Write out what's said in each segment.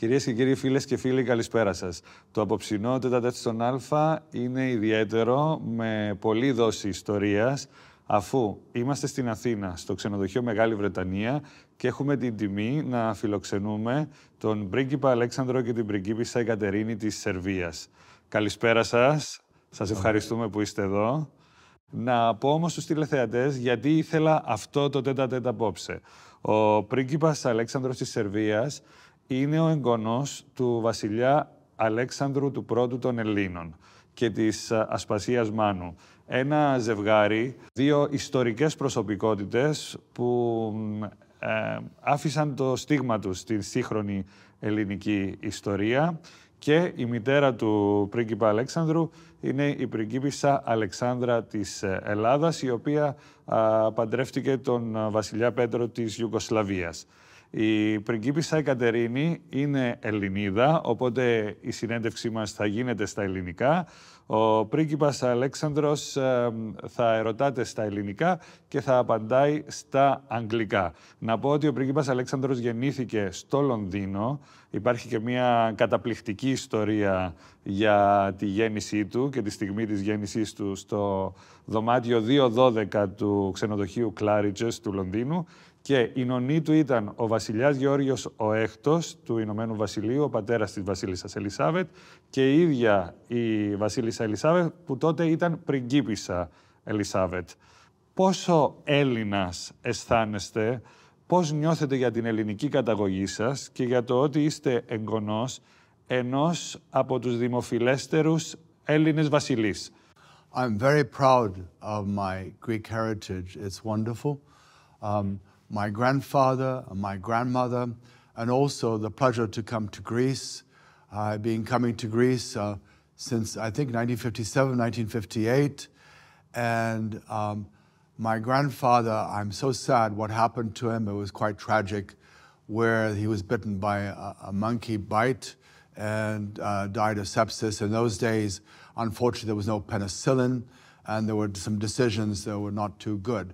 Κυρίες και κύριοι, φίλες και φίλοι, καλησπέρα σας. Το απόψινό ΤΕΤ-Α-ΤΕΤ στον Α είναι ιδιαίτερο, με πολλή δόση ιστορίας, αφού είμαστε στην Αθήνα, στο ξενοδοχείο Μεγάλη Βρετανία και έχουμε την τιμή να φιλοξενούμε τον πρίγκιπα Αλέξανδρο και την πριγκίπισσα Αικατερίνη της Σερβίας. Καλησπέρα σας. Σας ευχαριστούμε που είστε εδώ. Να πω όμως στους τηλεθεατές γιατί ήθελα αυτό το ΤΕΤ-Α-ΤΕΤ απόψε. Ο πρίγκιπας Αλέξανδρος της Σερβίας είναι ο εγγονός του βασιλιά Αλέξανδρου του Πρώτου των Ελλήνων και της Ασπασίας Μάνου. Ένα ζευγάρι, δύο ιστορικές προσωπικότητες που άφησαν το στίγμα τους στην σύγχρονη ελληνική ιστορία, και η μητέρα του πρίγκιπα Αλέξανδρου είναι η πριγκίπισσα Αλεξάνδρα της Ελλάδας, η οποία παντρεύτηκε τον βασιλιά Πέτρο της Ιουγκοσλαβίας. Η πριγκίπισσα Αικατερίνη είναι Ελληνίδα, οπότε η συνέντευξή μας θα γίνεται στα ελληνικά. Ο πρίγκιπας Αλέξανδρος θα ερωτάται στα ελληνικά και θα απαντάει στα αγγλικά. Να πω ότι ο πρίγκιπας Αλέξανδρος γεννήθηκε στο Λονδίνο. Υπάρχει και μια καταπληκτική ιστορία για τη γέννησή του και τη στιγμή της γέννησής του στο δωμάτιο 212 του ξενοδοχείου Claridge's του Λονδίνου. Και η νονή του ήταν ο βασιλιάς Γεώργιος ο Έκτος του Ηνωμένου Βασιλείου, ο πατέρας της βασίλισσας Ελισάβετ, και η ίδια η βασίλισσα Ελισάβετ, που τότε ήταν πριγκίπισσα Ελισάβετ. Πόσο Έλληνας αισθάνεστε, πώς νιώθετε για την ελληνική καταγωγή σας και για το ότι είστε εγγονός ενός από τους δημοφιλέστερους Έλληνες βασιλείς? I'm very proud of my Greek heritage. It's wonderful. My grandfather, my grandmother, and also the pleasure to come to Greece. I've been coming to Greece since, I think, 1957, 1958. And my grandfather, I'm so sad what happened to him. It was quite tragic, where he was bitten by a monkey bite and died of sepsis. In those days, unfortunately, there was no penicillin, and there were some decisions that were not too good.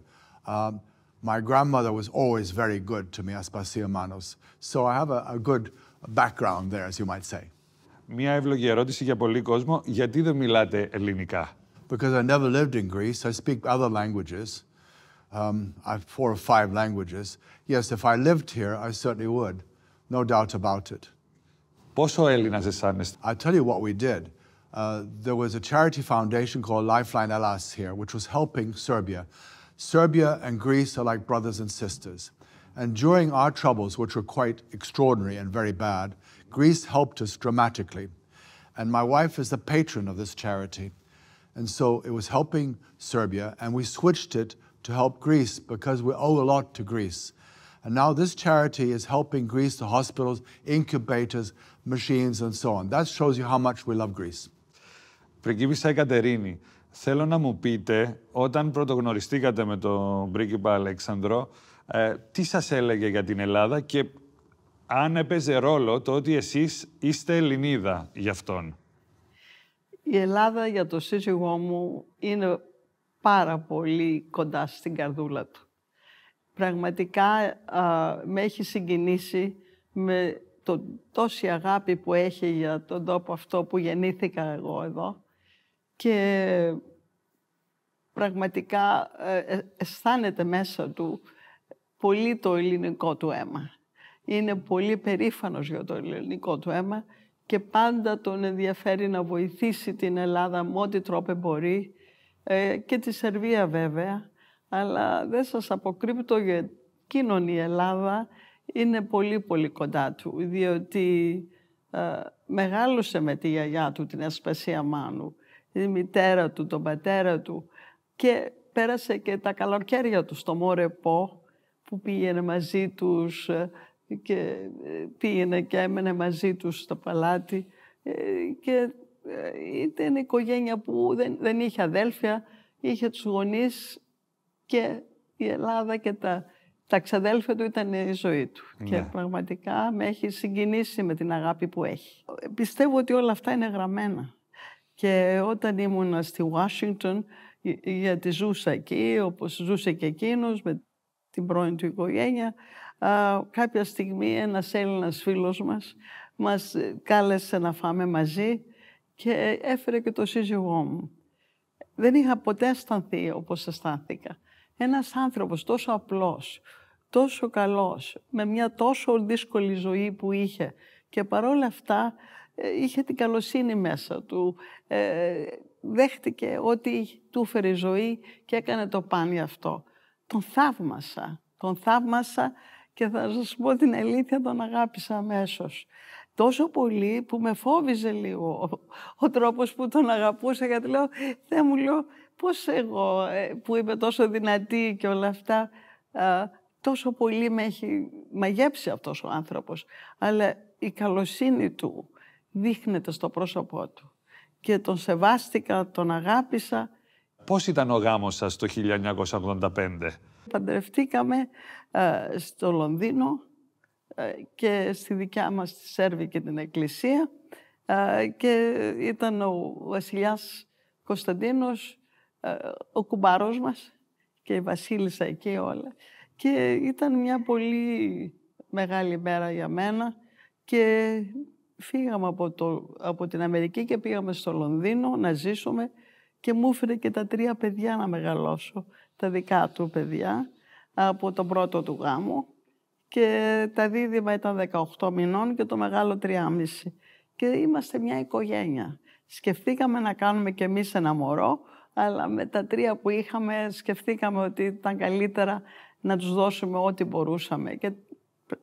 My grandmother was always very good to me, Aspasίας Μάνου. So I have a good background there, as you might say. Μια εύλογη ερώτηση για πολλοί κόσμο. Γιατί δεν μιλάτε ελληνικά? Because I never lived in Greece. I speak other languages. I have 4 or 5 languages. Yes, if I lived here, I certainly would. No doubt about it. Πόσο Έλληνας αισθάνεστε? I'll tell you what we did. There was a charity foundation called Lifeline Hellas here, which was helping Serbia. Serbia and Greece are like brothers and sisters. And during our troubles, which were quite extraordinary and very bad, Greece helped us dramatically. And my wife is the patron of this charity. And so it was helping Serbia, and we switched it to help Greece because we owe a lot to Greece. And now this charity is helping Greece, the hospitals, incubators, machines, and so on. That shows you how much we love Greece. Πριγκίπισσα Αικατερίνη, θέλω να μου πείτε, όταν πρωτογνωριστήκατε με τον πρίγκιπα Αλέξανδρο, τι σας έλεγε για την Ελλάδα και αν έπαιζε ρόλο το ότι εσείς είστε Ελληνίδα γι' αυτόν? Η Ελλάδα για το σύζυγό μου είναι πάρα πολύ κοντά στην καρδούλα του. Πραγματικά με έχει συγκινήσει με τόση αγάπη που έχει για τον τόπο αυτό που γεννήθηκα εγώ εδώ. Και πραγματικά αισθάνεται μέσα του πολύ το ελληνικό του αίμα. Είναι πολύ περήφανος για το ελληνικό του αίμα και πάντα τον ενδιαφέρει να βοηθήσει την Ελλάδα με ό,τι τρόπο μπορεί, και τη Σερβία βέβαια, αλλά δεν σας αποκρύπτω για εκείνον η Ελλάδα είναι πολύ πολύ κοντά του, διότι μεγάλωσε με τη γιαγιά του, την Ασπασία Μάνου, τη μητέρα του, τον πατέρα του, και πέρασε και τα καλοκαίρια του στο Μόρεπο, που πήγαινε μαζί τους και πήγαινε και έμενε μαζί τους στο παλάτι, και ήταν οικογένεια που δεν είχε αδέλφια, είχε τους γονείς, και η Ελλάδα και τα ξαδέλφια του ήταν η ζωή του. Ναι. Και πραγματικά με έχει συγκινήσει με την αγάπη που έχει. Πιστεύω ότι όλα αυτά είναι γραμμένα. Και όταν ήμουν στη Ουάσιγκτον, γιατί ζούσα εκεί, όπως ζούσε και εκείνος, με την πρώην του οικογένεια, κάποια στιγμή ένας Έλληνας φίλος μας μας κάλεσε να φάμε μαζί και έφερε και το σύζυγό μου. Δεν είχα ποτέ αισθανθεί όπως αισθάνθηκα. Ένας άνθρωπος τόσο απλός, τόσο καλός, με μια τόσο δύσκολη ζωή που είχε και παρόλα αυτά είχε την καλοσύνη μέσα του. Δέχτηκε ότι του έφερε η ζωή και έκανε το πάνι αυτό. Τον θαύμασα και θα σας πω την αλήθεια, τον αγάπησα αμέσως. Τόσο πολύ που με φόβιζε λίγο ο τρόπος που τον αγαπούσα, γιατί λέω, Θεέ μου, λέω, πώς εγώ που είμαι τόσο δυνατή και όλα αυτά, τόσο πολύ με έχει μαγέψει αυτός ο άνθρωπος. Αλλά η καλοσύνη του δείχνεται στο πρόσωπό του. Και τον σεβάστηκα, τον αγάπησα. Πώς ήταν ο γάμος σας το 1985? Παντρευτήκαμε στο Λονδίνο και στη δικιά μας τη Σέρβικη την εκκλησία και ήταν ο βασιλιάς Κωνσταντίνος, ο κουμπάρος μας και η βασίλισσα εκεί όλα. Και ήταν μια πολύ μεγάλη μέρα για μένα και φύγαμε από την Αμερική και πήγαμε στο Λονδίνο να ζήσουμε και μου έφερε και τα 3 παιδιά να μεγαλώσω, τα δικά του παιδιά, από τον πρώτο του γάμο. Και τα δίδυμα ήταν 18 μηνών και το μεγάλο 3,5. Και είμαστε μια οικογένεια. Σκεφτήκαμε να κάνουμε κι εμείς ένα μωρό, αλλά με τα 3 που είχαμε σκεφτήκαμε ότι ήταν καλύτερα να τους δώσουμε ό,τι μπορούσαμε. Και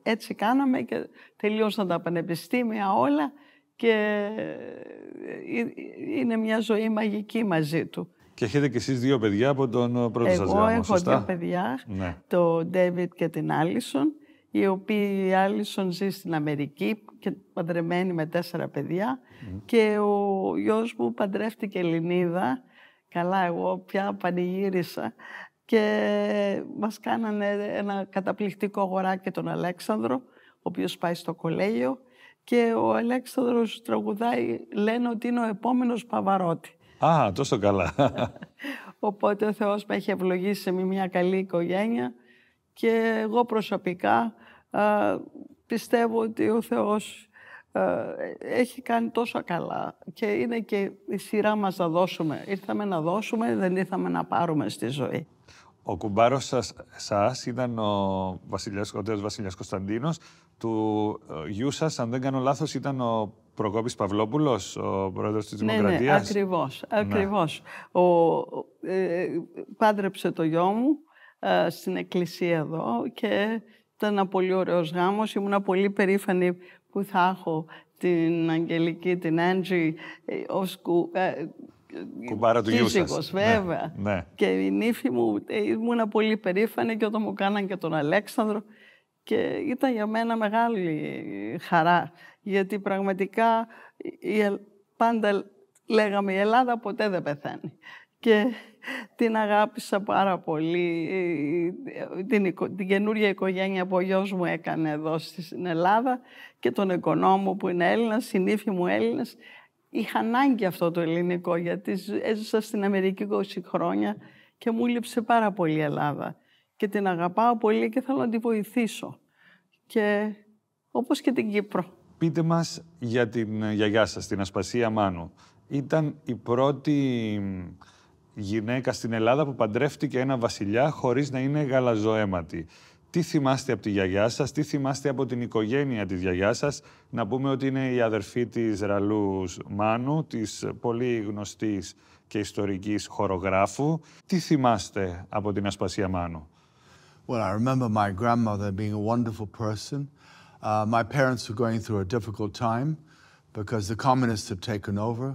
έτσι κάναμε και τελείωσαν τα πανεπιστήμια όλα και είναι μια ζωή μαγική μαζί του. Και έχετε κι εσείς 2 παιδιά από τον πρώτο σας γάμο, Εγώ σωστά? έχω 2 παιδιά, ναι. Το Ντέιβιτ και την Άλισον, η οποία η Άλισον ζει στην Αμερική και παντρεμένη με 4 παιδιά. Και ο γιος μου παντρεύτηκε Ελληνίδα. Καλά, εγώ πια πανηγύρισα. Και μας κάνανε ένα καταπληκτικό αγοράκι, τον Αλέξανδρο, ο οποίος πάει στο κολέγιο. Και ο Αλέξανδρος τραγουδάει, λένε ότι είναι ο επόμενος Παβαρότη. Α, τόσο καλά. Οπότε ο Θεός με έχει ευλογήσει με μια καλή οικογένεια και εγώ προσωπικά πιστεύω ότι ο Θεός έχει κάνει τόσο καλά και είναι και η σειρά μας να δώσουμε. Ήρθαμε να δώσουμε, δεν ήρθαμε να πάρουμε στη ζωή. Ο κουμπάρος σας ήταν ο τέος βασιλιάς Κωνσταντίνος. Του γιού σας, αν δεν κάνω λάθος, ήταν ο Προκόπης Παυλόπουλος, ο πρόεδρος της Δημοκρατίας. Ναι, ακριβώς. Πάντρεψε το γιο μου στην εκκλησία εδώ και ήταν ένα πολύ ωραίος γάμος. Ήμουνα πολύ περήφανη που θα έχω την Αγγελική, την Άντζη, ως κουμπάρα του γιού σας. Βέβαια. Ναι. Και η νύφη μου, ήμουνα πολύ περήφανη και όταν μου κάναν και τον Αλέξανδρο. Και ήταν για μένα μεγάλη χαρά, γιατί πραγματικά πάντα λέγαμε η Ελλάδα ποτέ δεν πεθαίνει. Και την αγάπησα πάρα πολύ, την καινούργια οικογένεια που ο γιος μου έκανε εδώ στην Ελλάδα και τον εγγονό μου που είναι Έλληνας, η νύφη μου Έλληνας. Είχα ανάγκη αυτό το ελληνικό, γιατί έζησα στην Αμερική 20 χρόνια και μου λείψε πάρα πολύ η Ελλάδα. Και την αγαπάω πολύ και θέλω να τη βοηθήσω. Και όπως και την Κύπρο. Πείτε μας για την γιαγιά σας, την Ασπασία Μάνου. Ήταν η πρώτη γυναίκα στην Ελλάδα που παντρεύτηκε ένα βασιλιά χωρίς να είναι γαλαζοαίματη. Τι θυμάστε από τη γιαγιά σας, τι θυμάστε από την οικογένεια της γιαγιάς σας? Να πούμε ότι είναι η αδερφή της Ραλλού Μάνου, της πολύ γνωστής και ιστορικής χορογράφου. Τι θυμάστε από την Ασπασία Μάνου? Well, I remember my grandmother being a wonderful person. My parents were going through a difficult time because the communists had taken over.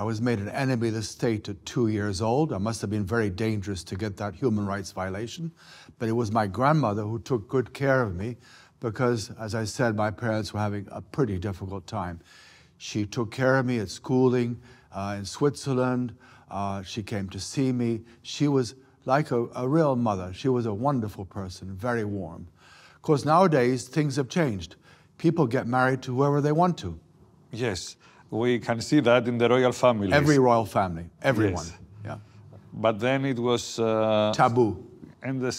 I was made an enemy of the state at 2 years old. I must have been very dangerous to get that human rights violation. But it was my grandmother who took good care of me because, as I said, my parents were having a pretty difficult time. She took care of me at schooling in Switzerland. She came to see me. She was like a real mother. She was a wonderful person, very warm. Of course, nowadays, things have changed. People get married to whoever they want to. Yes, we can see that in the royal family. Every royal family, everyone. Yes. Yeah. But then it was... taboo. And the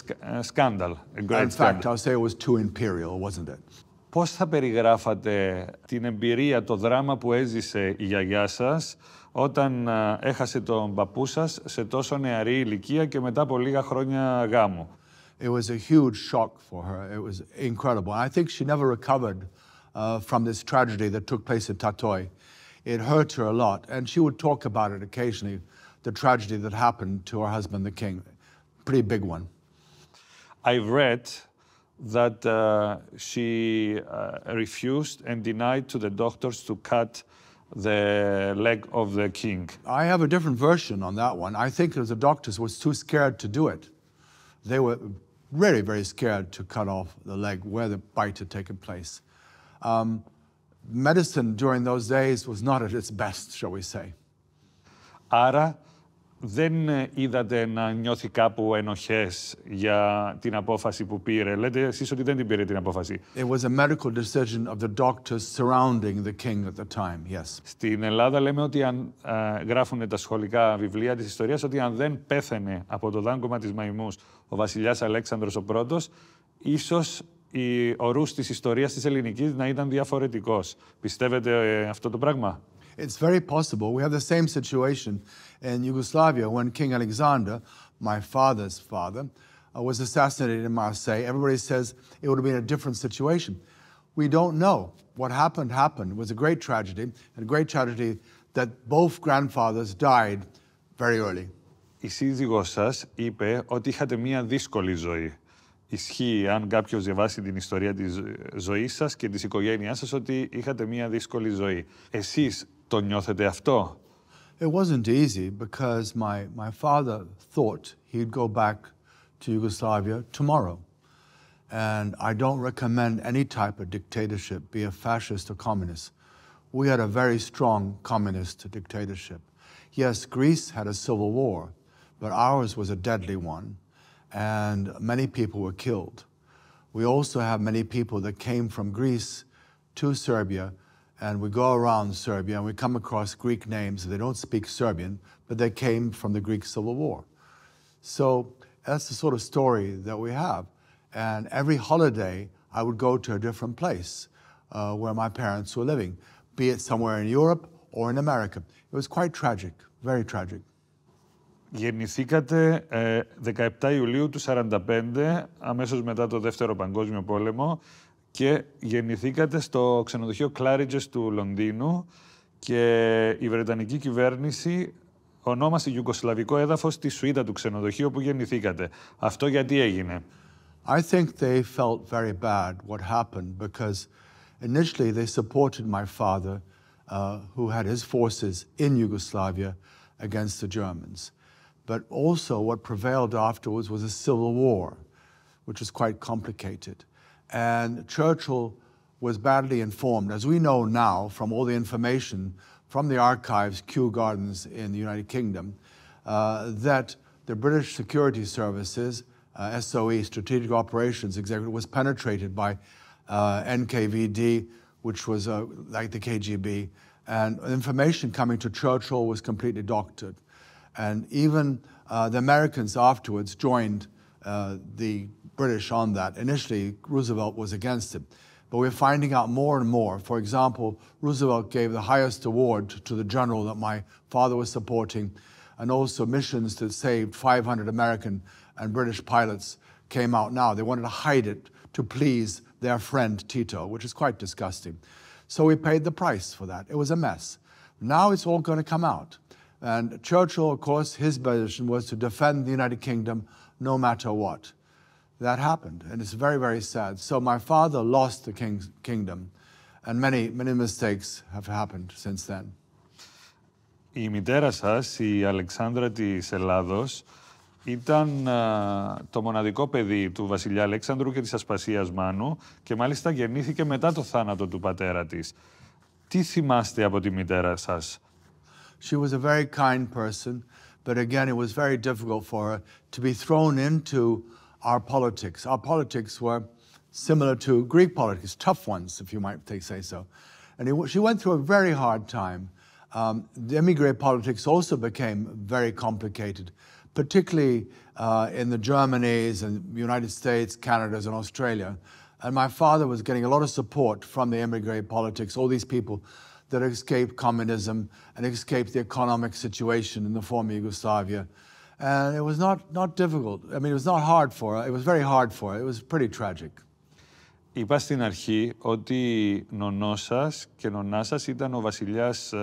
scandal, a great In fact, I'll say it was too imperial, wasn't it? Πώς θα περιγράφατε την εμπειρία, το δράμα που έζησε η γιαγιά σας όταν έχασε τον παππού σας σε τόσο νεαρή ηλικία και μετά από λίγα χρόνια γάμου? It was a huge shock for her. It was incredible. I think she never recovered from this tragedy that took place at Tatoi. It hurt her a lot, and she would talk about it occasionally, the tragedy that happened to her husband, the king. Pretty big one. I've read that she refused and denied to the doctors to cut the leg of the king. I have a different version on that one. I think the doctors were too scared to do it. They were very, very scared to cut off the leg where the bite had taken place. Medicine during those days was not at its best, shall we say. Άρα, δεν είδατε να νιώθει κάπου ενοχές για την απόφαση που πήρε? Λέτε εσείς ότι δεν την πήρε την απόφαση. It was a medical decision of the doctors surrounding the king at the time, yes. Στην Ελλάδα λέμε ότι αν γράφουν τα σχολικά βιβλία της ιστορίας ότι αν δεν πέθαινε από το δάγκωμα της μαϊμούς ο βασιλιάς Αλέξανδρος ο πρώτος, ίσως ο ρούς της ιστορίας της ελληνικής να ήταν διαφορετικός. Πιστεύετε αυτό το πράγμα? It's very possible. We have the same situation in Yugoslavia when King Alexander, my father's father, was assassinated in Marseille. Everybody says it would have been a different situation. We don't know. What happened happened. It was a great tragedy, and a great tragedy that both grandfathers died very early. Η σύζυγός σας είπε ότι είχατε μία δύσκολη ζωή. Ισχύει, αν κάποιος διαβάσει την ιστορία της ζωής σας και της οικογένειάς σας, ότι είχατε μία δύσκολη ζωή. Εσείς το νιώθετε αυτό? It wasn't easy because my father thought he'd go back to Yugoslavia tomorrow. And I don't recommend any type of dictatorship, be a fascist or communist. We had a very strong communist dictatorship. Yes, Greece had a civil war, but ours was a deadly one. And many people were killed. We also have many people that came from Greece to Serbia, and we go around Serbia and we come across Greek names. They don't speak Serbian, but they came from the Greek Civil War. So that's the sort of story that we have. And every holiday, I would go to a different place where my parents were living, be it somewhere in Europe or in America. It was quite tragic, very tragic. Γεννηθήκατε 17 Ιουλίου του 1945, αμέσως μετά το Δεύτερο Παγκόσμιο Πόλεμο, και γεννηθήκατε στο ξενοδοχείο Claridge's του Λονδίνου και η Βρετανική κυβέρνηση ονόμασε Ιουγκοσλαβικό έδαφος τη σουίτα του ξενοδοχείου όπου γεννηθήκατε. Αυτό γιατί έγινε? I think they felt very bad what happened because initially they supported my father who had his forces in Yugoslavia against the Germans. But also what prevailed afterwards was a civil war, which was quite complicated. And Churchill was badly informed, as we know now from all the information from the archives, Kew Gardens in the United Kingdom, that the British Security Services, SOE, Strategic Operations Executive, was penetrated by NKVD, which was like the KGB, and information coming to Churchill was completely doctored. And even the Americans afterwards joined the British on that. Initially, Roosevelt was against it. But we're finding out more and more. For example, Roosevelt gave the highest award to the general that my father was supporting, and also missions that saved 500 American and British pilots came out now. They wanted to hide it to please their friend Tito, which is quite disgusting. So we paid the price for that. It was a mess. Now it's all going to come out. And Churchill, of course, his position was to defend the United Kingdom no matter what. That happened, and it's very, very sad. So my father lost the kingdom, and many mistakes have happened since then. Η μητέρα σας, η Αλεξάνδρα της Ελλάδος, ήταν το μοναδικό παιδί του βασιλιά Αλέξανδρου και της Ασπασίας Μάνου και μάλιστα γεννήθηκε μετά το θάνατο του πατέρα της. Τι θυμάστε από τη μητέρα σας? She was a very kind person, but again, it was very difficult for her to be thrown into our politics. Our politics were similar to Greek politics, tough ones, if you might say so. And she went through a very hard time. The emigre politics also became very complicated, particularly in the Germanys and United States, Canadas, and Australia. And my father was getting a lot of support from the emigre politics, all these people that escaped communism and escaped the economic situation in the former Yugoslavia. And it was not difficult. I mean, it was not hard for her. It was very hard for her. It was pretty tragic. Είπα στην αρχή ότι νονός σας και νονά σας ήταν ο βασιλιάς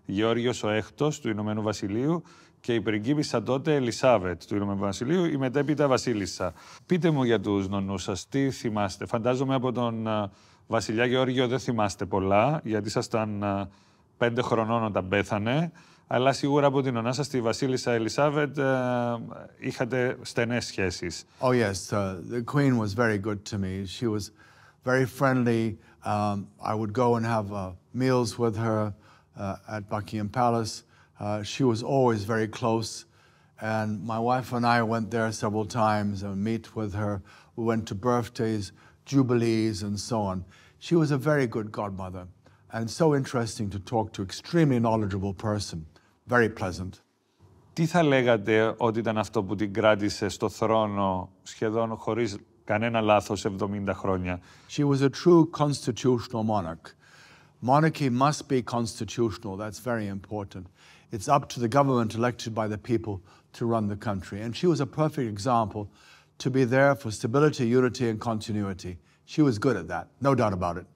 Γεώργιος ο Έκτος του Ηνωμένου Βασιλείου και η πριγκίπισσα τότε Ελισάβετ του Ηνωμένου Βασιλείου, η μετέπειτα βασίλισσα. Πείτε μου για τους νονούς σας, τι θυμάστε? Φαντάζομαι από τον βασιλιά Γεώργιο δεν θυμάστε πολλά, γιατί ήσασταν 5 χρονών όταν πέθανε, αλλά σίγουρα από την νονά σας, τη βασίλισσα Ελισάβετ, είχατε στενές σχέσεις. Oh yes, the Queen was very good to me. She was very friendly. I would go and have meals with her at Buckingham Palace. She was always very close, and my wife and I went there several times and meet with her. We went to birthdays, jubilees, and so on. She was a very good godmother, and so interesting to talk to, extremely knowledgeable person, very pleasant. Τι θα λέγατε ότι ήταν αυτό που την κράτησε στο θρόνο σχεδόν χωρίς κανένα λάθος 70 χρόνια? She was a true constitutional monarch. Monarchy must be constitutional. That's very important. It's up to the government elected by the people to run the country. And she was a perfect example to be there for stability, unity, and continuity. She was good at that, no doubt about it.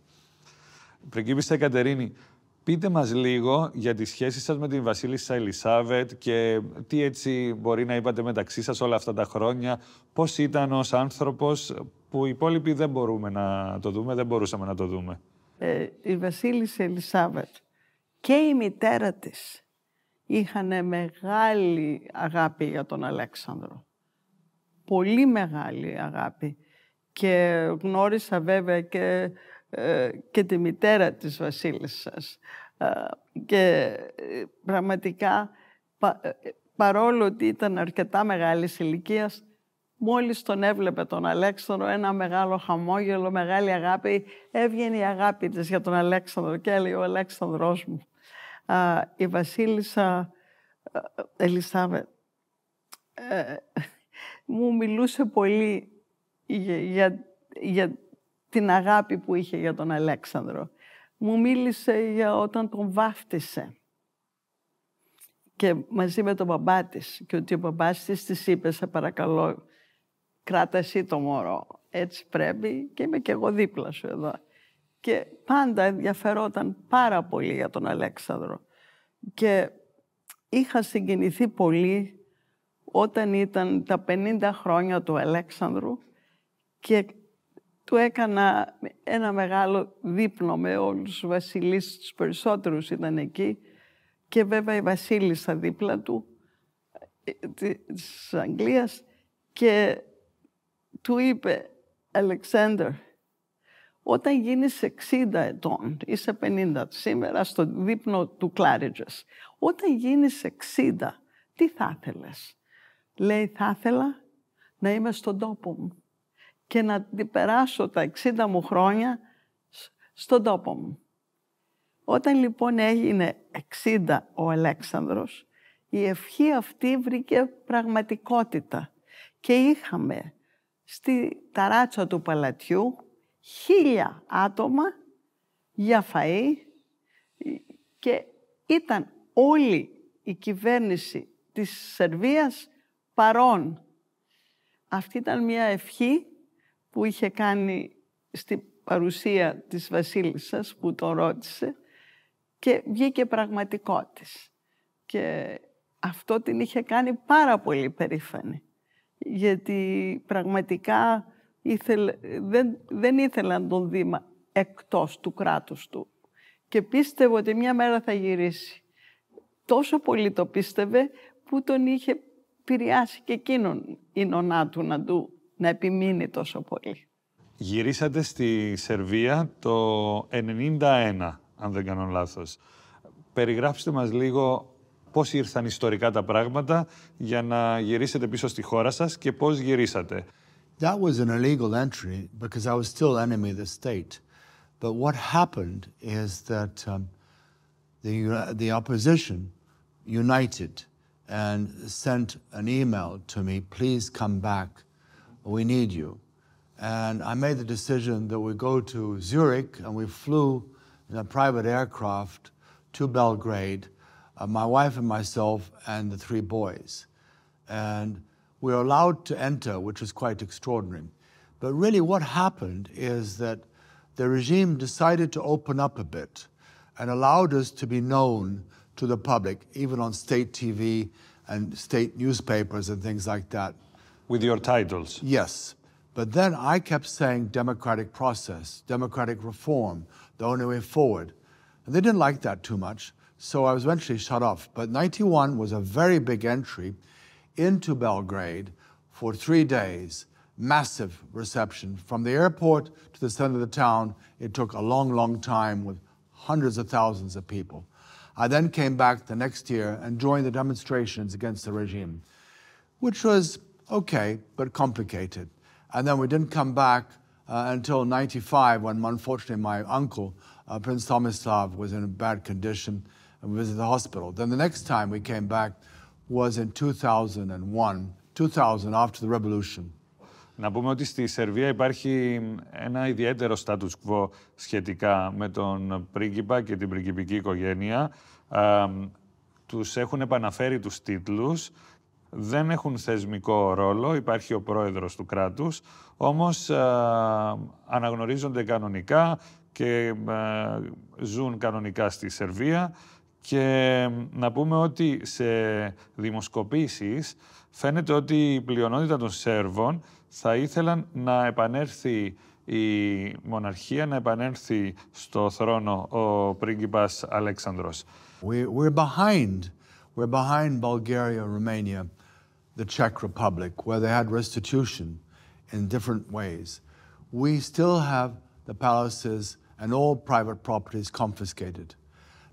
Πριγκίπισσα Αικατερίνη, πείτε μας λίγο για τις σχέσεις σας με την βασίλισσα Ελισάβετ και τι έτσι μπορεί να είπατε μεταξύ σας όλα αυτά τα χρόνια. Πώς ήταν ως άνθρωπος που οι υπόλοιποι δεν μπορούμε να το δούμε, δεν μπορούσαμε να το δούμε. Η βασίλισσα Ελισάβετ και η μητέρα της είχαν μεγάλη αγάπη για τον Αλέξανδρο. Πολύ μεγάλη αγάπη. Και γνώρισα βέβαια και τη μητέρα της βασίλισσας. Και πραγματικά, παρόλο ότι ήταν αρκετά μεγάλης ηλικίας, μόλις τον έβλεπε τον Αλέξανδρο, ένα μεγάλο χαμόγελο, μεγάλη αγάπη, έβγαινε η αγάπη της για τον Αλέξανδρο και έλεγε «Ο Αλέξανδρός μου». Η βασίλισσα Ελισάβετ μου μιλούσε πολύ για την αγάπη που είχε για τον Αλέξανδρο. Μου μίλησε για όταν τον βάφτισε και μαζί με τον μπαμπά της, και ότι ο μπαμπάς της είπε «Σε παρακαλώ, κράτα εσύ το μωρό, έτσι πρέπει και είμαι και εγώ δίπλα σου εδώ». Και πάντα ενδιαφερόταν πάρα πολύ για τον Αλέξανδρο. Και είχα συγκινηθεί πολύ όταν ήταν τα 50 χρόνια του Αλέξανδρου και του έκανα ένα μεγάλο δείπνο με όλους τους βασιλείς, τους περισσότερους ήταν εκεί, και βέβαια η βασίλισσα δίπλα του της Αγγλίας, και του είπε «Αλεξάνδρ, όταν γίνεις 60 ετών, είσαι 50 σήμερα στο δείπνο του Κλάριτζες, όταν γίνεις 60, τι θα ήθελες?» Λέει «Θα ήθελα να είμαι στον τόπο μου και να την περάσω τα 60 μου χρόνια στον τόπο μου». Όταν λοιπόν έγινε 60 ο Αλέξανδρος, η ευχή αυτή βρήκε πραγματικότητα και είχαμε στη ταράτσα του παλατιού 1000 άτομα για φαΐ και ήταν όλη η κυβέρνηση της Σερβίας παρόν. Αυτή ήταν μια ευχή που είχε κάνει στην παρουσία της βασίλισσας που τον ρώτησε και βγήκε πραγματικότης. Και αυτό την είχε κάνει πάρα πολύ περήφανη. Γιατί πραγματικά δεν ήθελε να τον δει εκτός του κράτους του. Και πίστευε ότι μια μέρα θα γυρίσει. Τόσο πολύ το πίστευε που τον είχε επηρεάσει και εκείνον η νονά του να επιμείνει τόσο πολύ. Γυρίσατε στη Σερβία το 1991, αν δεν κάνω λάθος. Περιγράψτε μας λίγο πώς ήρθαν ιστορικά τα πράγματα για να γυρίσετε πίσω στη χώρα σας και πώς γυρίσατε. That was an illegal entry because I was still enemy of the state. But what happened is that the opposition united and sent an email to me, please come back, we need you. And I made the decision that we go to Zurich, and we flew in a private aircraft to Belgrade, my wife and myself and the 3 boys. And we were allowed to enter, which was quite extraordinary. But really what happened is that the regime decided to open up a bit and allowed us to be known to the public, even on state TV and state newspapers and things like that. With your titles? Yes. But then I kept saying democratic process, democratic reform, the only way forward. And they didn't like that too much, so I was eventually shut off. But 91 was a very big entry into Belgrade for 3 days, massive reception. From the airport to the center of the town, it took a long, long time with hundreds of thousands of people. I then came back the next year and joined the demonstrations against the regime, which was okay, but complicated. And then we didn't come back until 95, when unfortunately my uncle, Prince Tomislav, was in a bad condition and we visited the hospital. Then the next time we came back was in 2000, after the revolution. Να πούμε ότι στη Σερβία υπάρχει ένα ιδιαίτερο status quo σχετικά με τον πρίγκιπα και την πριγκιπική οικογένεια. Τους έχουν επαναφέρει τους τίτλους, δεν έχουν θεσμικό ρόλο, υπάρχει ο πρόεδρος του κράτους, όμως αναγνωρίζονται κανονικά και ζουν κανονικά στη Σερβία. Και να πούμε ότι σε δημοσκοπήσεις φαίνεται ότι η πλειονότητα των Σέρβων θα ήθελαν να επανέλθει η μοναρχία, να επανέλθει στο θρόνο ο πρίγκιπας Αλέξανδρος. We're behind Bulgaria, Romania, the Czech Republic, where they had restitution in different ways. We still have the palaces and all private properties confiscated.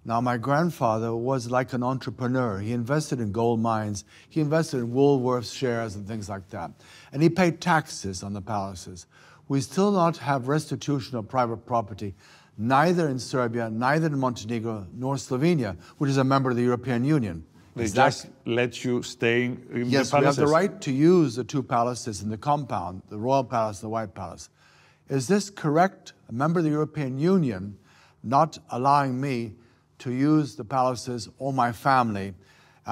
Now, my grandfather was like an entrepreneur. He invested in gold mines, he invested in Woolworths shares and things like that. And he paid taxes on the palaces. We still not have restitution of private property, neither in Serbia, neither in Montenegro, nor Slovenia, which is a member of the European Union. They just let you stay in the palaces? Yes, we have the right to use the 2 palaces in the compound, the Royal Palace and the White Palace. Is this correct? A member of the European Union not allowing me to use the palaces or my family?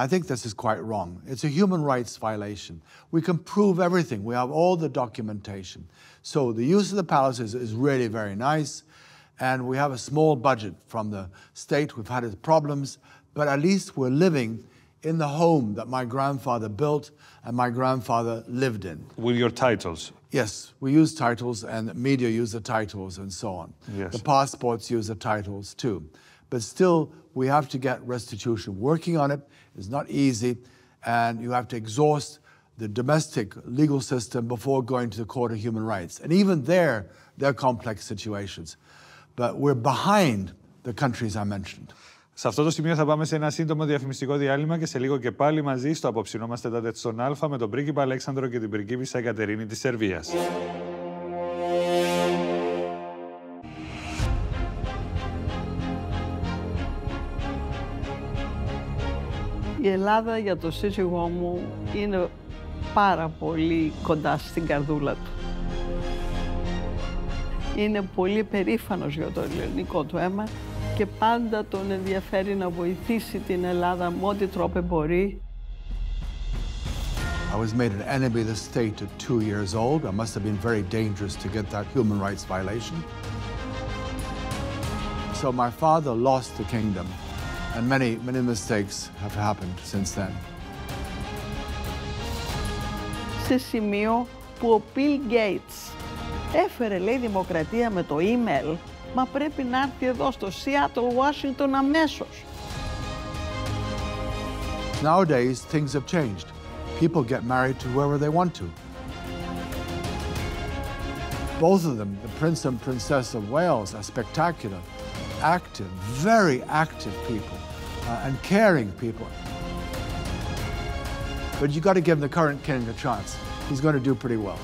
I think this is quite wrong. It's a human rights violation. We can prove everything. We have all the documentation. So the use of the palaces is really very nice, and we have a small budget from the state. We've had its problems, but at least we're living in the home that my grandfather built and my grandfather lived in. With your titles? Yes, we use titles, and the media use the titles and so on. Yes. The passports use the titles too. But still, we have to get restitution. Working on it is not easy, and you have to exhaust the domestic legal system before going to the Court of Human Rights. And even there are complex situations. But we're behind the countries I mentioned. Σε αυτό το σημείο θα πάμε σε ένα σύντομο διαφημιστικό διάλειμμα και σε λίγο και πάλι μαζί στο απόψινό μας ΤΕΤ-Α-ΤΕΤ στον Α με τον πρίγκιπα Αλέξανδρο και την πριγκίπισσα Αικατερίνη της Σερβίας. Η Ελλάδα για το σύζυγό μου είναι πάρα πολύ κοντά στην καρδούλα του. Είναι πολύ περήφανος για το ελληνικό του αίμα και πάντα τον ενδιαφέρει να βοηθήσει την Ελλάδα με ό,τι τρόπο μπορεί. I was made an enemy of the state at 2 years old. I must have been very dangerous to get that human rights violation. So my father lost the kingdom, and many mistakes have happened since then. Σε σημείο που ο Bill Gates έφερε, λέει, δημοκρατία με το email, μα πρέπει να έρθει εδώ στο Seattle, Washington αμέσως. Nowadays, things have changed. People get married to whoever they want to. Both of them, the Prince and Princess of Wales, are spectacular, active, very active people, and caring people. But you got to give the current king a chance. He's going to do pretty well.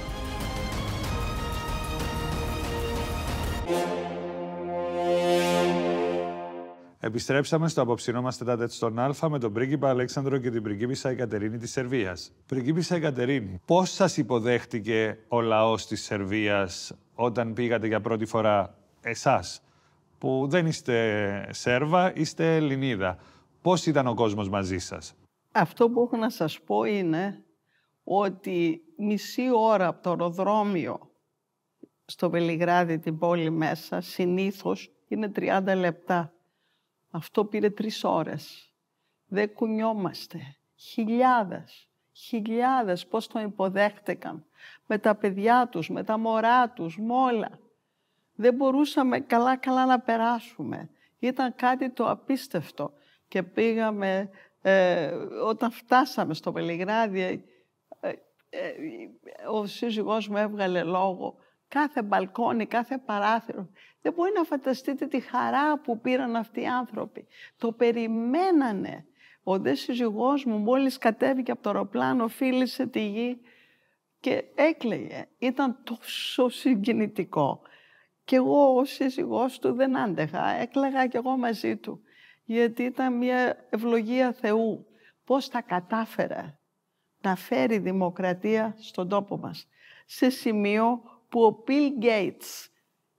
Επιστρέψαμε στο απόψινό μας ΤΕΤ-Α-ΤΕΤ στον Α με τον πρίγκιπα Αλέξανδρο και την πριγκίπισσα Αικατερίνη της Σερβίας. Πριγκίπισσα Αικατερίνη, πώς σας υποδέχτηκε ο λαός της Σερβίας όταν πήγατε για πρώτη φορά εσάς, που δεν είστε Σέρβα, είστε Ελληνίδα? Πώς ήταν ο κόσμος μαζί σας? Αυτό που έχω να σας πω είναι ότι μισή ώρα από το αεροδρόμιο στο Βελιγράδι, την πόλη μέσα, συνήθως είναι 30 λεπτά. Αυτό πήρε 3 ώρες. Δεν κουνιόμαστε. Χιλιάδες πώς τον υποδέχτηκαν. Με τα παιδιά τους, με τα μωρά τους, με όλα. Δεν μπορούσαμε καλά να περάσουμε. Ήταν κάτι το απίστευτο. Και πήγαμε, όταν φτάσαμε στο Βελιγράδι, ο σύζυγός μου έβγαλε λόγο. Κάθε μπαλκόνι, κάθε παράθυρο. Δεν μπορεί να φανταστείτε τη χαρά που πήραν αυτοί οι άνθρωποι. Το περιμένανε. Ο δε σύζυγός μου μόλις κατέβηκε από το αεροπλάνο, φίλησε τη γη και έκλαιγε. Ήταν τόσο συγκινητικό. Και εγώ ο σύζυγός του δεν άντεχα. Έκλαιγα κι εγώ μαζί του. Γιατί ήταν μια ευλογία Θεού. Πώς τα κατάφερε να φέρει δημοκρατία στον τόπο μας. Σε σημείο που ο Bill Gates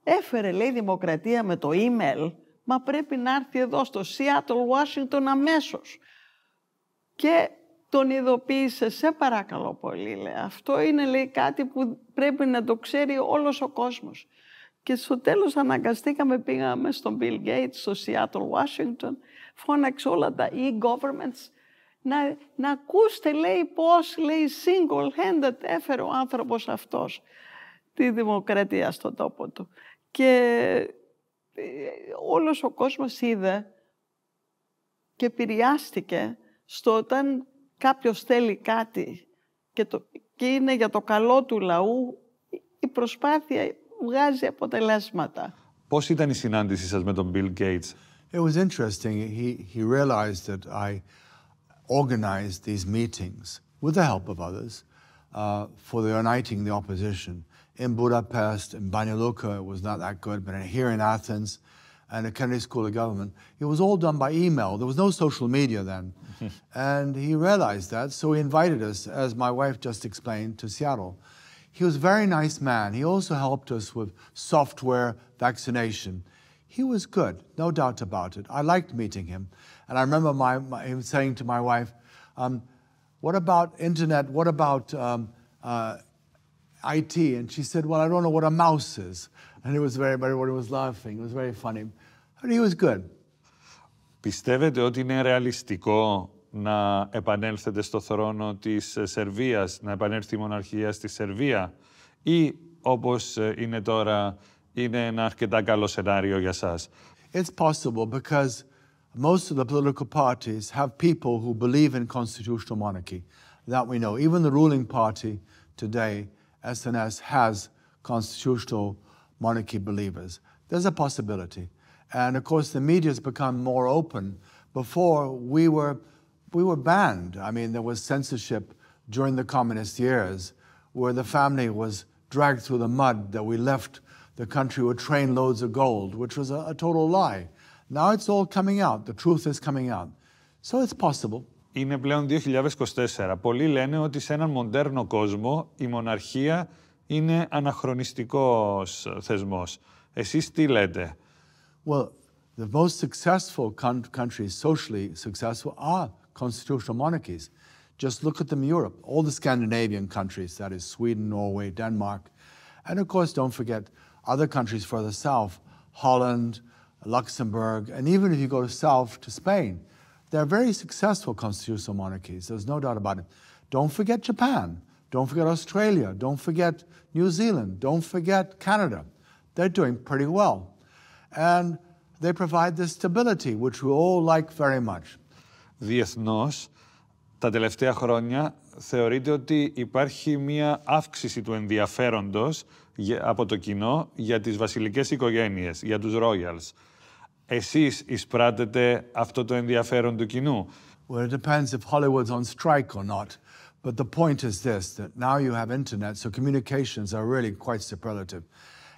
έφερε, λέει, δημοκρατία με το email, μα πρέπει να έρθει εδώ στο Seattle, Washington αμέσως. Και τον ειδοποίησε, σε παρακαλώ πολύ, λέει. Αυτό είναι, λέει, κάτι που πρέπει να το ξέρει όλος ο κόσμος. Και στο τέλος αναγκαστήκαμε, πήγαμε στον Bill Gates, στο Seattle, Washington, φώναξε όλα τα e-governments, να ακούστε, λέει, πώς, λέει, single-handed έφερε ο άνθρωπος αυτός τη δημοκρατία στον τόπο του. Και όλος ο κόσμος είδε και επηρεάστηκε στο όταν κάποιος θέλει κάτι και είναι για το καλό του λαού, η προσπάθεια βγάζει αποτελέσματα. Πώς ήταν η συνάντησή σας με τον Bill Gates? It was interesting. He realized that I organized these meetings with the help of others for the uniting the opposition. In Budapest, in Banja Luka, it was not that good, but here in Athens and at Kennedy School of Government, it was all done by email. There was no social media then. And he realized that, so he invited us, as my wife just explained, to Seattle. He was a very nice man. He also helped us with software vaccination. He was good, no doubt about it. I liked meeting him. And I remember him saying to my wife, what about internet? What about IT? And she said, well, I don't know what a mouse is. And everybody was laughing. It was very funny. But he was good. Πιστεύετε ότι είναι ρεαλιστικό να επανέλθετε στο θρόνο της Σερβίας, να επανέλθει η μοναρχία στη Σερβία, ή όπως είναι τώρα, είναι ένα αρκετά καλό σενάριο για σας? It's possible because most of the political parties have people who believe in constitutional monarchy. That we know. Even the ruling party today, SNS, has constitutional monarchy believers. There's a possibility. And of course, the media has become more open. Before, we were banned. I mean, there was censorship during the communist years where the family was dragged through the mud that we left the country with trainloads of gold, which was a total lie. Now it's all coming out. The truth is coming out. So it's possible. Είναι πλέον 2024. Πολλοί λένε ότι σε έναν μοντέρνο κόσμο η μοναρχία είναι αναχρονιστικός θεσμός. Εσείς τι λέτε? Well, the most successful countries, socially successful, are constitutional monarchies. Just look at them in Europe. All the Scandinavian countries, that is Sweden, Norway, Denmark. And of course, don't forget other countries further south, Holland, Luxembourg, and even if you go south to Spain, they're very successful constitutional monarchies. There's no doubt about it. Don't forget Japan. Don't forget Australia. Don't forget New Zealand. Don't forget Canada. They're doing pretty well. And they provide this stability, which we all like very much. Διεθνώς, τα τελευταία χρόνια θεωρείται ότι υπάρχει μία αύξηση του ενδιαφέροντος από το κοινό για τις βασιλικές οικογένειες, για τους royals. Εσείς εισπράτετε αυτό το ενδιαφέρον του κοινού? Well, it depends if Hollywood's on strike or not. But the point is this, that now you have internet, so communications are really quite superlative.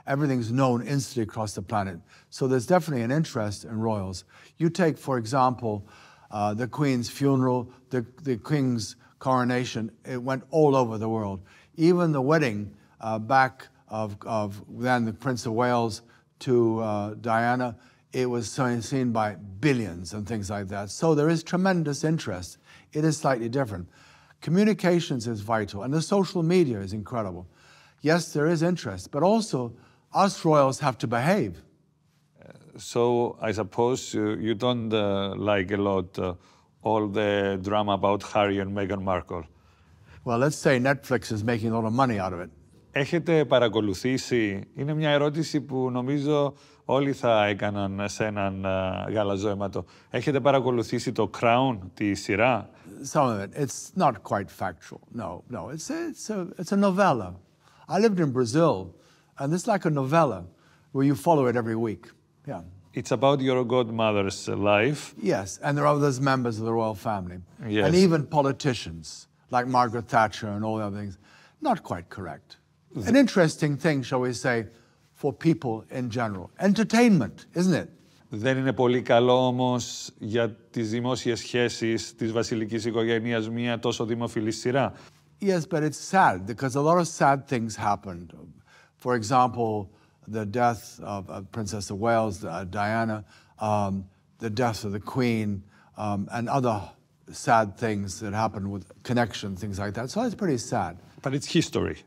everything's known instantly across the planet. So there's definitely an interest in royals. You take, for example, the Queen's funeral, the King's coronation, it went all over the world. Even the wedding back of then the Prince of Wales to Diana, it was seen by billions and things like that. So there is tremendous interest. It is slightly different. Communications is vital, and the social media is incredible. Yes, there is interest, but also us royals have to behave. So I suppose you don't like a lot all the drama about Harry and Meghan Markle. Well, let's say Netflix is making a lot of money out of it. Έχετε παρακολουθήσει, είναι μια ερώτηση που νομίζω όλοι θα έκαναν σε έναν γαλαζοαίματο. Έχετε παρακολουθήσει το Crown, τη σειρά? Some of it. It's not quite factual. No. It's a novella. I lived in Brazil, and it's like a novella where you follow it every week. Yeah. It's about your godmother's life. Yes, and there are others members of the royal family. Yes. And even politicians, like Margaret Thatcher and all the other things. Not quite correct. An interesting thing, shall we say, for people in general. Entertainment, isn't it? Δεν είναι πολύ καλό όμως για τις δημόσιες σχέσεις της βασιλικής οικογένειας μια τόσο δημοφιλή σειρά? Yes, but it's sad because a lot of sad things happened. For example, the death of Princess of Wales, Diana, the death of the Queen, and other sad things that happened with connection, things like that. So it's pretty sad. But it's history.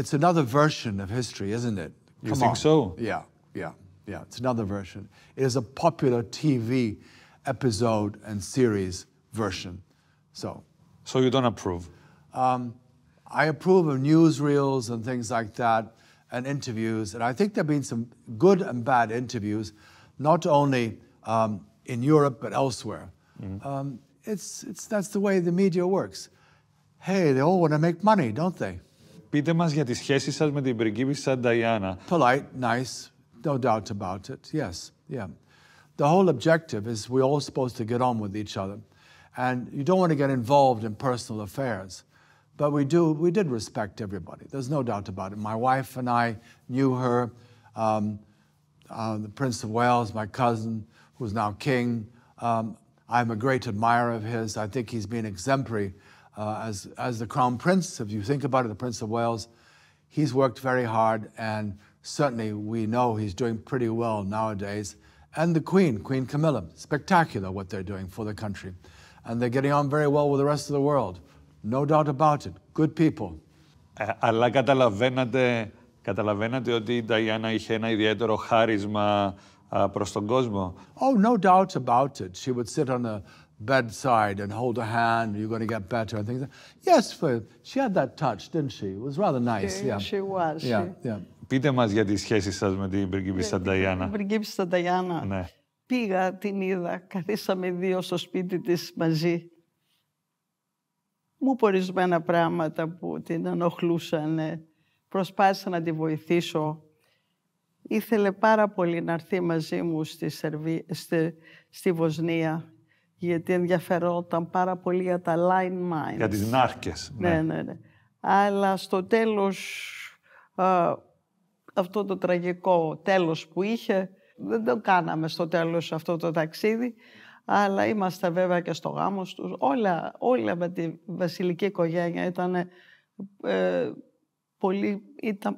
It's another version of history, isn't it? You think so? Yeah. It's another version. It is a popular TV episode and series version. So you don't approve? I approve of newsreels and things like that and interviews. And I think there have been some good and bad interviews, not only in Europe, but elsewhere. That's the way the media works. Hey, they all want to make money, don't they? Πείτε μας για τις σχέσεις σας με την πριγκίπισσα Diana. Polite, nice, no doubt about it, yes, yeah. The whole objective is we're all supposed to get on with each other. And you don't want to get involved in personal affairs. But we did respect everybody. There's no doubt about it. My wife and I knew her, the Prince of Wales, my cousin, who's now king. I'm a great admirer of his. I think he's been exemplary as the Crown Prince. If you think about it, the Prince of Wales, he's worked very hard, and certainly we know he's doing pretty well nowadays. And the Queen, Queen Camilla, spectacular what they're doing for the country. And they're getting on very well with the rest of the world. No doubt about it. Good people. Αλλά καταλαβαίνατε ότι η Diana είχε ένα ιδιαίτερο χάρισμα προς τον κόσμο? Oh, no doubt about it. She would sit on the bedside and hold a hand. You're going to get better and things. Yes, she had that touch, didn't she? It was rather nice. Yeah, she was. Yeah. Πείτε μας για τις σχέσεις σας με την πριγκίπισσα Diana. Την πριγκίπισσα Diana. Ναι. Πήγα, την είδα, καθίσαμε δύο στο σπίτι της μαζί. Μου είπε ορισμένα πράγματα που την ενοχλούσαν. Προσπάθησα να τη βοηθήσω. Ήθελε πάρα πολύ να έρθει μαζί μου στη Βοσνία, γιατί ενδιαφερόταν πάρα πολύ για τα line mines. Για τις νάρκες. Ναι. Αλλά στο τέλος, αυτό το τραγικό τέλος που είχε, δεν το κάναμε στο τέλος αυτό το ταξίδι, αλλά είμαστε βέβαια και στο γάμο τους. Όλα με τη βασιλική οικογένεια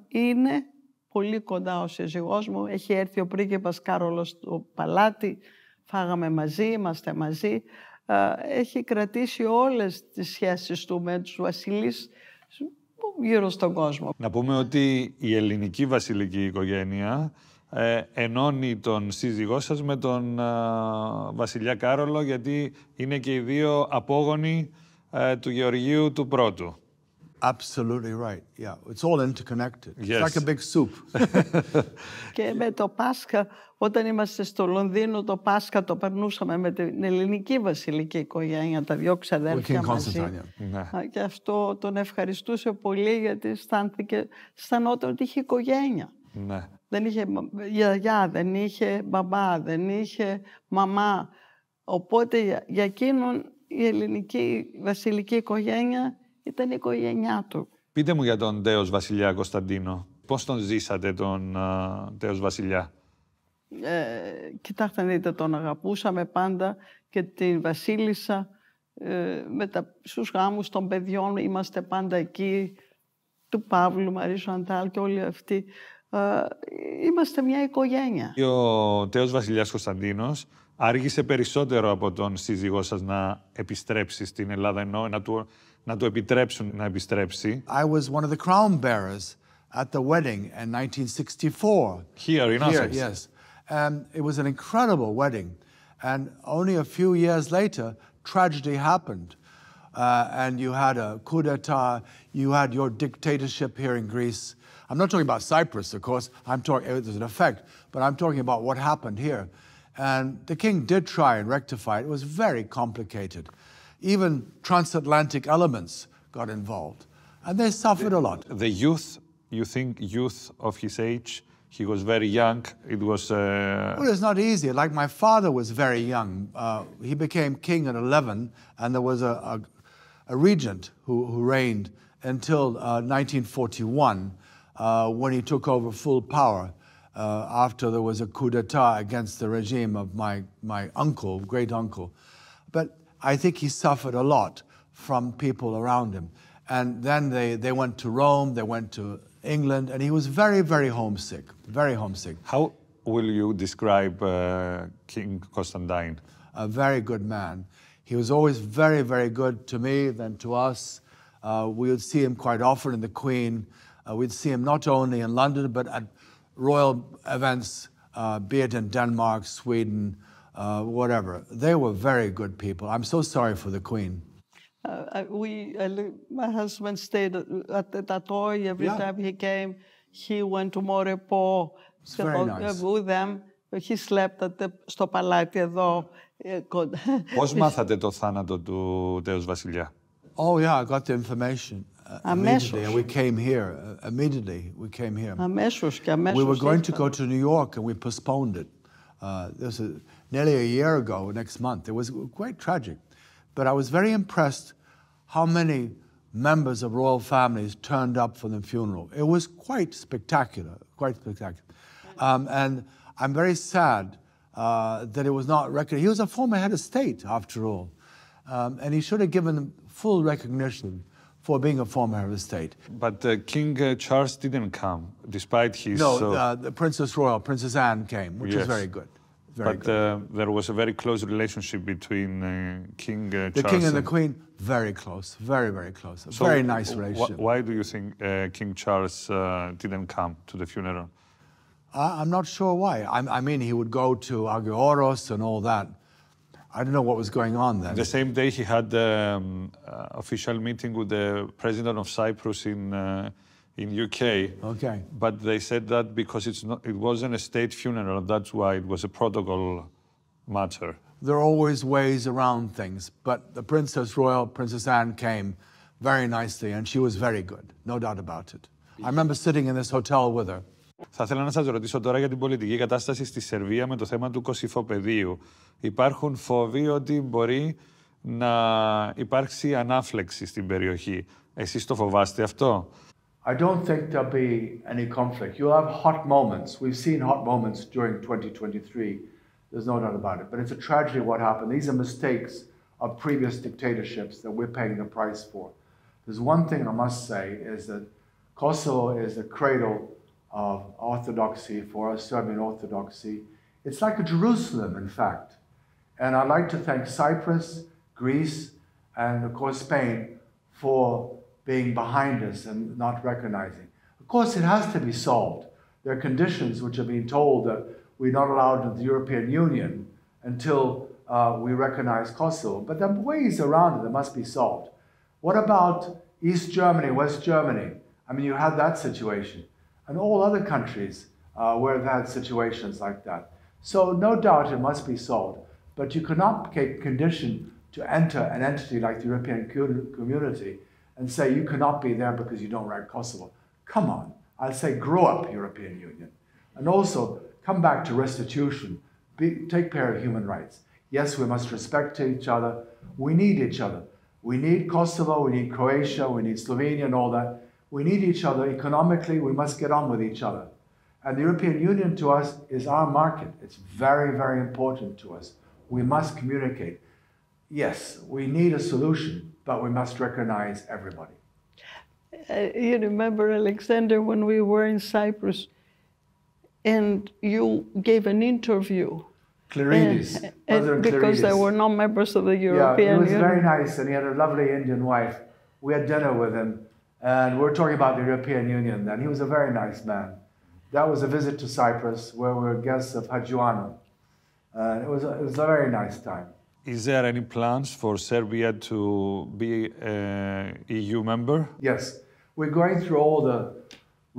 είναι πολύ κοντά ο σύζυγός μου. Έχει έρθει ο πρίγκιπας Κάρολος στο παλάτι, φάγαμε μαζί, είμαστε μαζί. Έχει κρατήσει όλες τις σχέσεις του με τους βασιλείς γύρω στον κόσμο. Να πούμε ότι η ελληνική βασιλική οικογένεια ενώνει τον σύζυγό σας με τον βασιλιά Κάρολο, γιατί είναι και οι δύο απόγονοι του Γεωργίου του Πρώτου. Absolutely right. Yeah, it's all interconnected. Yes. It's like a big soup. Και με το Πάσχα, όταν είμαστε στο Λονδίνο, το Πάσχα το περνούσαμε με την ελληνική βασιλική οικογένεια, τα δύο ξαδέρφια μαζί. Ναι. Και αυτό τον ευχαριστούσε πολύ, γιατί αισθανόταν ότι είχε οικογένεια. Ναι. Δεν είχε γιαγιά, δεν είχε μπαμπά, δεν είχε μαμά. Οπότε για εκείνον η ελληνική βασιλική οικογένεια ήταν η οικογένειά του. Πείτε μου για τον τέος βασιλιά Κωνσταντίνο. Πώς τον ζήσατε τον τέος βασιλιά? Κοιτάξτε να δείτε, τον αγαπούσαμε πάντα και την βασίλισσα. Στους γάμους των παιδιών είμαστε πάντα εκεί, του Παύλου, Μαρίσου Αντάλ και όλοι αυτοί. Είμαστε μια οικογένεια. Ο τέος βασιλιάς Κωνσταντίνος άργησε περισσότερο από τον σύζυγό σας να επιστρέψει στην Ελλάδα, ενώ να του επιτρέψουν να επιστρέψει. I was one of the crown bearers at the wedding in 1964. Here in Athens. Yes. It was an incredible wedding. And only a few years later, tragedy happened. And you had a coup d'etat, you had your dictatorship here in Greece. I'm not talking about Cyprus, of course. It was an effect, but I'm talking about what happened here. And the king did try and rectify it. It was very complicated. Even transatlantic elements got involved. And they suffered a lot. The youth, you think youth of his age, he was very young, it was... Well, it's not easy. Like my father was very young. He became king at 11, and there was a regent who reigned until 1941, when he took over full power, after there was a coup d'etat against the regime of my uncle, great uncle. But I think he suffered a lot from people around him. And then they went to Rome, they went to England, and he was very, very homesick, very homesick. How will you describe King Constantine? A very good man. He was always very, very good to me, then to us. We would see him quite often in the Queen. We'd see him not only in London, but at royal events, be it in Denmark, Sweden, whatever. They were very good people. I'm so sorry for the Queen. My husband stayed at the ΤΕΤ-Α-ΤΕΤ every time he came. He went to Morepo. It's very nice. With them. He slept στο παλάτι εδώ. Πώς μάθατε το θάνατο του τέος βασιλιά? Oh yeah, I got the information immediately, and we came here. Immediately, we came here. Αμέσως και αμέσως. We were going to go to New York, and we postponed it. This was nearly a year ago, next month. It was quite tragic. But I was very impressed how many members of royal families turned up for the funeral. It was quite spectacular, quite spectacular. And I'm very sad that it was not recognized. He was a former head of state, after all. And he should have given them full recognition for being a former head of state. But King Charles didn't come, despite his... No, the Princess Royal, Princess Anne came, which is very good. But there was a very close relationship between King Charles... The king and the queen, very close, very, very close. A very nice relationship. Why do you think King Charles didn't come to the funeral? I'm not sure why. I mean, he would go to Agios and all that. I don't know what was going on then. The same day he had the official meeting with the president of Cyprus in UK. Okay. But they said that because it wasn't a state funeral, that's why it was a protocol matter. There are always ways around things, but the Princess Royal, Princess Anne came very nicely, and she was very good, no doubt about it. I remember sitting in this hotel with her. Θα ήθελα να σας ρωτήσω τώρα για την πολιτική κατάσταση στη Σερβία με το θέμα του Κωσυφοπεδίου. Υπάρχουν φόβοι ότι μπορεί να υπάρξει ανάφλεξη στην περιοχή. Εσείς το φοβάστε αυτό? I don't think there'll be any conflict. You'll have hot moments. We've seen hot moments during 2023. There's no doubt about it. But it's a tragedy what happened. These are mistakes of previous dictatorships that we're paying the price for. There's one thing I must say is that Kosovo is the cradle of orthodoxy for us, Serbian orthodoxy. It's like a Jerusalem, in fact. And I'd like to thank Cyprus, Greece, and of course Spain for being behind us and not recognizing. Of course, it has to be solved. There are conditions which are being told that we're not allowed into the European Union until we recognize Kosovo. But there are ways around it that must be solved. What about East Germany, West Germany? I mean, you had that situation. And all other countries where they've had situations like that. So no doubt it must be solved. But you cannot get condition to enter an entity like the European community and say you cannot be there because you don't like Kosovo. Come on. I'd say grow up, European Union. And also come back to restitution. Take care of human rights. Yes, we must respect each other. We need each other. We need Kosovo, we need Croatia, we need Slovenia and all that. We need each other economically. We must get on with each other. And the European Union to us is our market. It's very, very important to us. We must communicate. Yes, we need a solution, but we must recognize everybody. You remember, Alexander, when we were in Cyprus and you gave an interview. Clarides, because there were no members of the European Union. Yeah, he was very nice and he had a lovely Indian wife. We had dinner with him and we were talking about the European Union then. He was a very nice man. That was a visit to Cyprus where we were guests of Hadjuanu. It was a very nice time. Is there any plans for Serbia to be an EU member? Yes. We're going through all the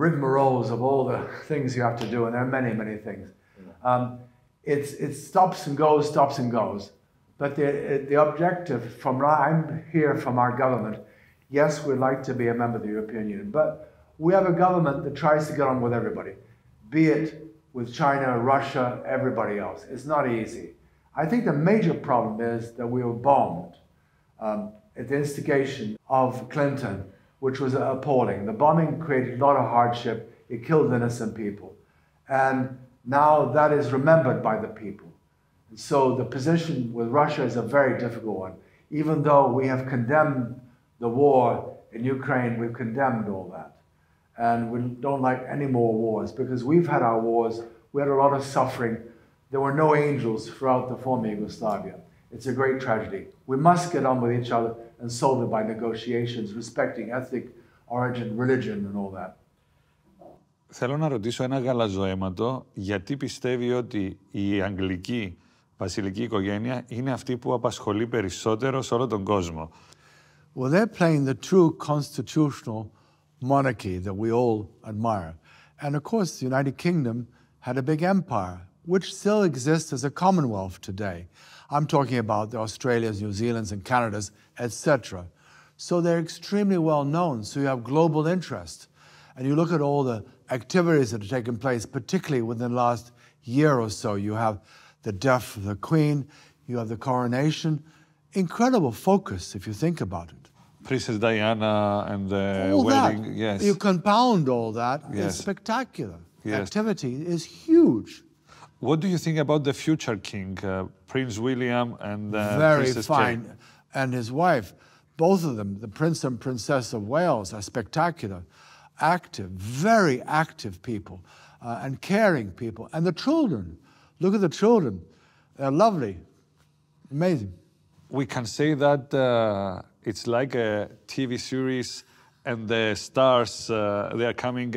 rigmaroles of all the things you have to do, and there are many, many things. It stops and goes. But the objective I'm here from our government, yes, we'd like to be a member of the European Union, but we have a government that tries to get on with everybody, be it with China, Russia, everybody else. It's not easy. I think the major problem is that we were bombed at the instigation of Clinton, which was appalling. The bombing created a lot of hardship. It killed innocent people. And now that is remembered by the people. And so the position with Russia is a very difficult one. Even though we have condemned the war in Ukraine, we've condemned all that. And we don't like any more wars because we've had our wars. We had a lot of suffering. There were no angels throughout the former Yugoslavia. It's a great tragedy. We must get on with each other and solve it by negotiations, respecting ethnic origin, religion and all that. Θέλω να ρωτήσω ένα γαλαζοαίματο γιατί πιστεύει ότι η αγγλική βασιλική οικογένεια είναι αυτή που απασχολεί περισσότερο σε όλο τον κόσμο. Well, they're playing the true constitutional monarchy that we all admire. And of course, the United Kingdom had a big empire, which still exists as a commonwealth today. I'm talking about the Australias, New Zealands, and Canadas, etc. So they're extremely well known, so you have global interest. And you look at all the activities that have taken place, particularly within the last year or so. You have the death of the Queen, you have the coronation. Incredible focus, if you think about it. Princess Diana and the all wedding, that. yes. You compound all that, yes. It's spectacular. Yes. Activity is huge. What do you think about the future king, Prince William and Very Princess fine. Kate? And his wife, both of them, the Prince and Princess of Wales, are spectacular, active, very active people, and caring people. And the children, look at the children. They're lovely, amazing. We can say that it's like a TV series and the stars, they are coming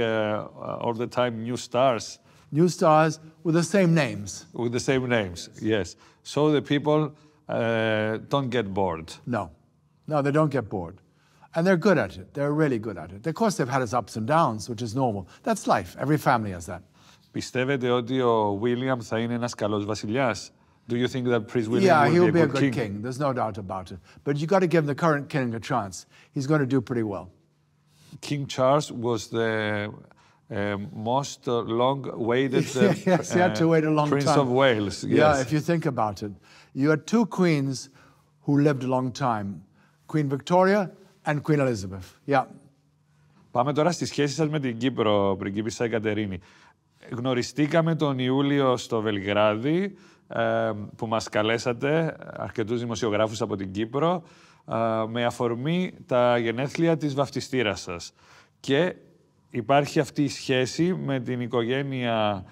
all the time, new stars. New stars with the same names. With the same names, yes. So the people don't get bored. No, they don't get bored. And they're good at it. They're really good at it. Of course, they've had its ups and downs, which is normal. That's life. Every family has that. Πιστεύετε ότι ο William θα είναι ένας καλός βασιλιάς? Do you think that Prince William will be a good king? There's no doubt about it. But you got to give the current king a chance. He's going to do pretty well. King Charles was the most long-awaited yes, he had to wait a long Prince time. of Wales. Yes. Yeah, if you think about it. You had two queens who lived a long time. Queen Victoria and Queen Elizabeth. Yeah. Πάμε τώρα στη σχέση σας με την Κύπρο, Πριγκίπισσα Αικατερίνη. Γνωριστήκαμε τον Ιούλιο στο Βελιγράδι, που μας καλέσατε, αρκετούς δημοσιογράφους από την Κύπρο, με αφορμή τα γενέθλια της βαφτιστήρας σας. Και υπάρχει αυτή η σχέση με την οικογένεια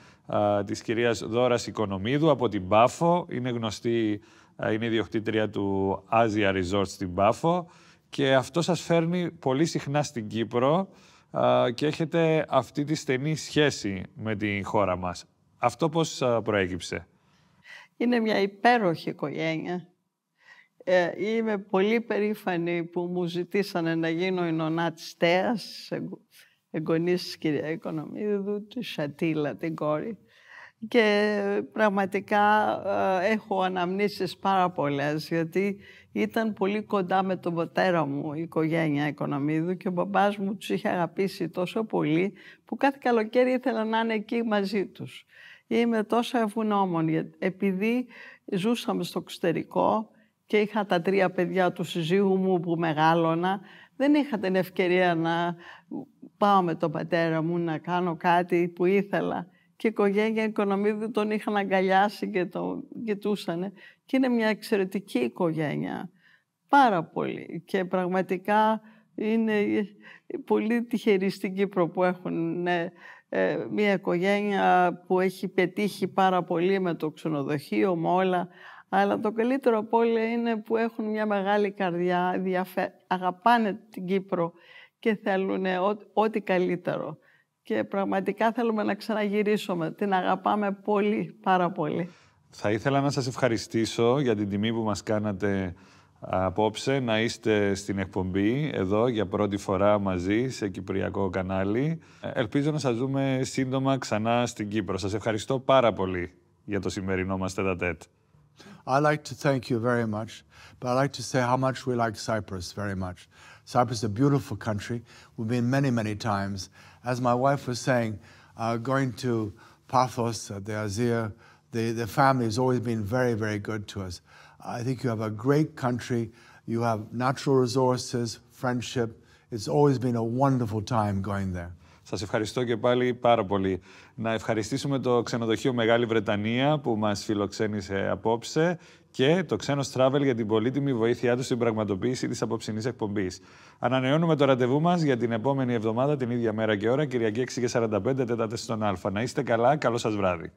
της κυρίας Δώρας Οικονομίδου από την Πάφο. Είναι γνωστή, είναι ιδιοκτήτρια του Asia Resort στην Πάφο. Και αυτό σας φέρνει πολύ συχνά στην Κύπρο και έχετε αυτή τη στενή σχέση με την χώρα μας. Αυτό πώς προέκυψε? Είναι μια υπέροχη οικογένεια. Είμαι πολύ περήφανη που μου ζητήσανε να γίνω η νονά της Θέας, εγγονής της κυρία Οικονομίδου, τη Σατήλα, την κόρη. Και πραγματικά έχω αναμνήσεις πάρα πολλές, γιατί ήταν πολύ κοντά με τον πατέρα μου η οικογένεια Οικονομίδου και ο μπαμπάς μου τους είχε αγαπήσει τόσο πολύ που κάθε καλοκαίρι ήθελα να είναι εκεί μαζί τους. Είμαι τόσο ευγνώμων, επειδή ζούσαμε στο εξωτερικό και είχα τα 3 παιδιά του συζύγου μου που μεγάλωνα, Δεν είχα την ευκαιρία να πάω με τον πατέρα μου να κάνω κάτι που ήθελα. Και η οικογένεια Οικονομίδη τον είχαν αγκαλιάσει και τον κοιτούσανε. Και είναι μια εξαιρετική οικογένεια. Πάρα πολύ. Και πραγματικά είναι πολύ τυχεροί στην Κύπρο που έχουν μια οικογένεια που έχει πετύχει πάρα πολύ με το ξενοδοχείο, με όλα. Αλλά το καλύτερο από όλα είναι που έχουν μια μεγάλη καρδιά, αγαπάνε την Κύπρο και θέλουν ό,τι καλύτερο. Και πραγματικά θέλουμε να ξαναγυρίσουμε. Την αγαπάμε πολύ, πάρα πολύ. Θα ήθελα να σας ευχαριστήσω για την τιμή που μας κάνατε απόψε, να είστε στην εκπομπή εδώ για πρώτη φορά μαζί σε κυπριακό κανάλι. Ελπίζω να σας δούμε σύντομα ξανά στην Κύπρο. Σας ευχαριστώ πάρα πολύ για το σημερινό μας ΤΕΤ-Α-ΤΕΤ. I'd like to thank you very much, but I'd like to say how much we like Cyprus very much. Cyprus is a beautiful country. We've been many, many times. As my wife was saying, going to Paphos, the Azir, the family has always been very, very good to us. I think you have a great country. You have natural resources, friendship. It's always been a wonderful time going there. Σας ευχαριστώ και πάλι πάρα πολύ. Να ευχαριστήσουμε το ξενοδοχείο Μεγάλη Βρετανία που μας φιλοξένησε απόψε και το Ξένος Travel για την πολύτιμη βοήθειά του στην πραγματοποίηση της απόψινής εκπομπής. Ανανεώνουμε το ραντεβού μας για την επόμενη εβδομάδα, την ίδια μέρα και ώρα, Κυριακή 6:45, ΤΕΤ-Α-ΤΕΤ στον Α. Να είστε καλά, καλό σας βράδυ.